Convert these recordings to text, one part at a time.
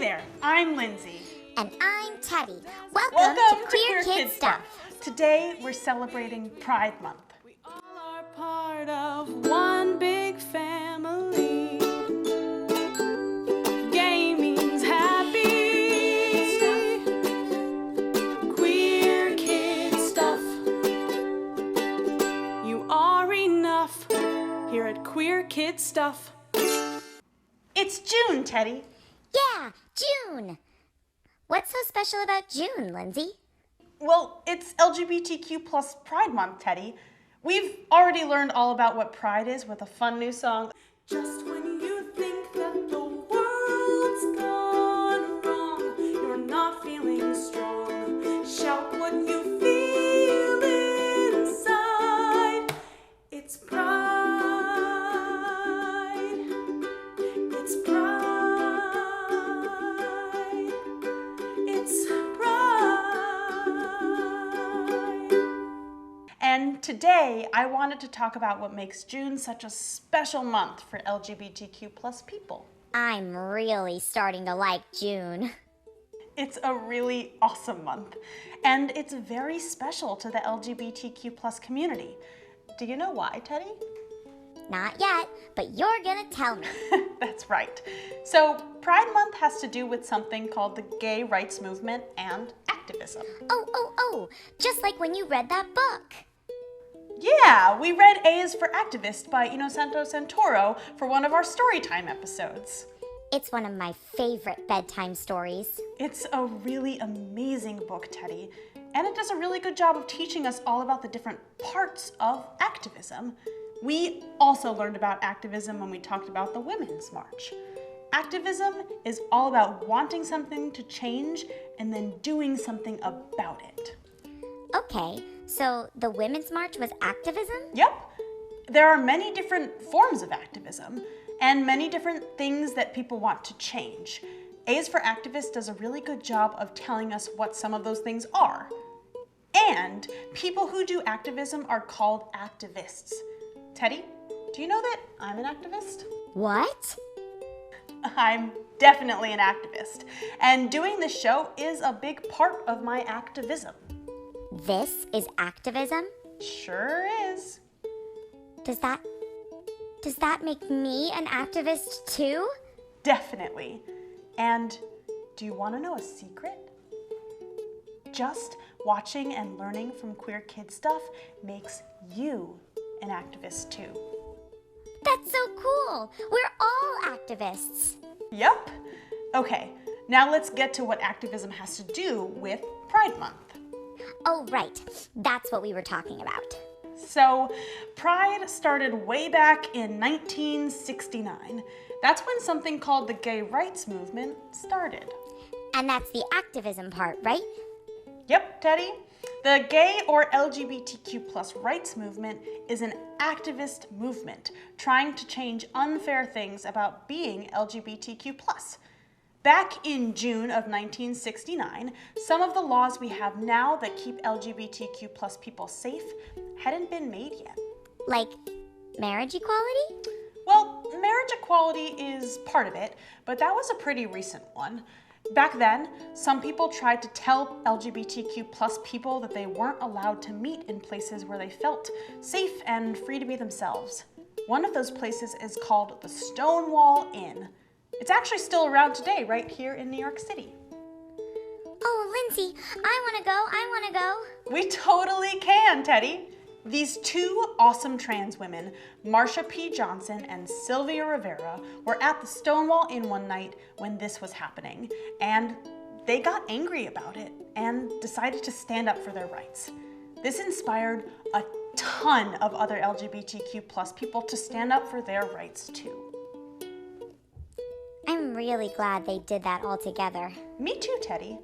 there, I'm Lindsay. And I'm Teddy. Welcome to Queer Kid Stuff. Today we're celebrating Pride Month. We all are part of one big family. Gay means happy. Queer Kid Stuff. You are enough here at Queer Kid Stuff. It's June, Teddy. Yeah, June. What's so special about June, Lindsay? Well, it's LGBTQ plus Pride Month, Teddy. We've already learned all about what Pride is with a fun new song. Just when you think that the world's gone wrong, you're not feeling strong. Shout what you feel inside. It's pride. It's pride. It's pride. And today I wanted to talk about what makes June such a special month for LGBTQ plus people. I'm really starting to like June. It's a really awesome month, and it's very special to the LGBTQ plus community. Do you know why, Teddy? Not yet, but you're gonna tell me. That's right. So Pride Month has to do with something called the gay rights movement and activism. Oh, just like when you read that book. Yeah, we read A is for Activist by Innocento Santoro for one of our Storytime episodes. It's one of my favorite bedtime stories. It's a really amazing book, Teddy, and it does a really good job of teaching us all about the different parts of activism. We also learned about activism when we talked about the Women's March. Activism is all about wanting something to change and then doing something about it. Okay, so the Women's March was activism? Yep. There are many different forms of activism and many different things that people want to change. A is for Activist does a really good job of telling us what some of those things are. And people who do activism are called activists. Teddy, do you know that I'm an activist? What? I'm definitely an activist, and doing this show is a big part of my activism. This is activism? Sure is. Does that make me an activist too? Definitely. And do you want to know a secret? Just watching and learning from Queer Kid Stuff makes you an activist too. That's so cool. We're all activists. Yep. Okay, now let's get to what activism has to do with Pride Month. Oh, right. That's what we were talking about. So, Pride started way back in 1969. That's when something called the gay rights movement started. And that's the activism part, right? Yep, Teddy. The gay or LGBTQ plus rights movement is an activist movement trying to change unfair things about being LGBTQ plus. Back in June of 1969, some of the laws we have now that keep LGBTQ plus people safe hadn't been made yet. Like marriage equality? Well, marriage equality is part of it, but that was a pretty recent one. Back then, some people tried to tell LGBTQ plus people that they weren't allowed to meet in places where they felt safe and free to be themselves. One of those places is called the Stonewall Inn. It's actually still around today, right here in New York City. Oh, Lindsay, I want to go. We totally can, Teddy. These two awesome trans women, Marsha P. Johnson and Sylvia Rivera, were at the Stonewall Inn one night when this was happening, and they got angry about it and decided to stand up for their rights. This inspired a ton of other LGBTQ plus people to stand up for their rights too. I'm really glad they did that all together. Me too, Teddy.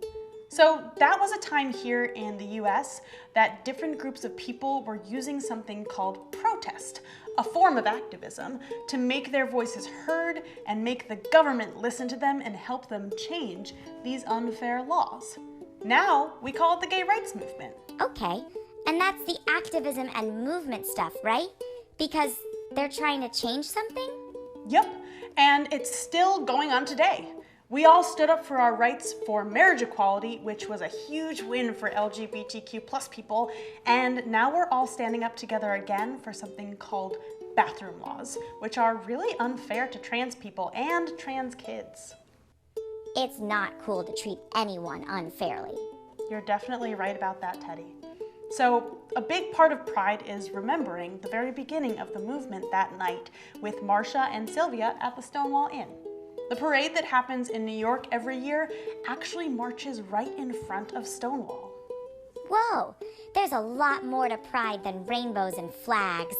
So that was a time here in the US that different groups of people were using something called protest, a form of activism, to make their voices heard and make the government listen to them and help them change these unfair laws. Now we call it the gay rights movement. Okay, and that's the activism and movement stuff, right? Because they're trying to change something? Yep, and it's still going on today. We all stood up for our rights for marriage equality, which was a huge win for LGBTQ plus people, and now we're all standing up together again for something called bathroom laws, which are really unfair to trans people and trans kids. It's not cool to treat anyone unfairly. You're definitely right about that, Teddy. So, a big part of Pride is remembering the very beginning of the movement that night with Marcia and Sylvia at the Stonewall Inn. The parade that happens in New York every year actually marches right in front of Stonewall. Whoa, there's a lot more to Pride than rainbows and flags.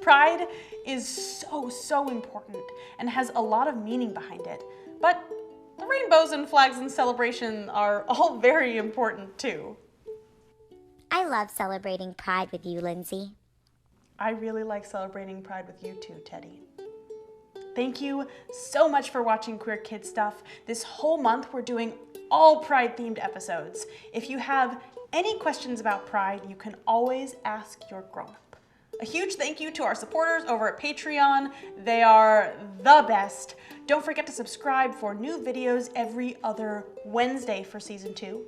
Pride is so important and has a lot of meaning behind it, but the rainbows and flags and celebration are all very important too. I love celebrating Pride with you, Lindsay. I really like celebrating Pride with you too, Teddy. Thank you so much for watching Queer Kid Stuff. This whole month we're doing all Pride-themed episodes. If you have any questions about Pride, you can always ask your grown-up. A huge thank you to our supporters over at Patreon. They are the best. Don't forget to subscribe for new videos every other Wednesday for season 2.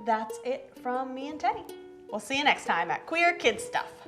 That's it from me and Teddy. We'll see you next time at Queer Kid Stuff.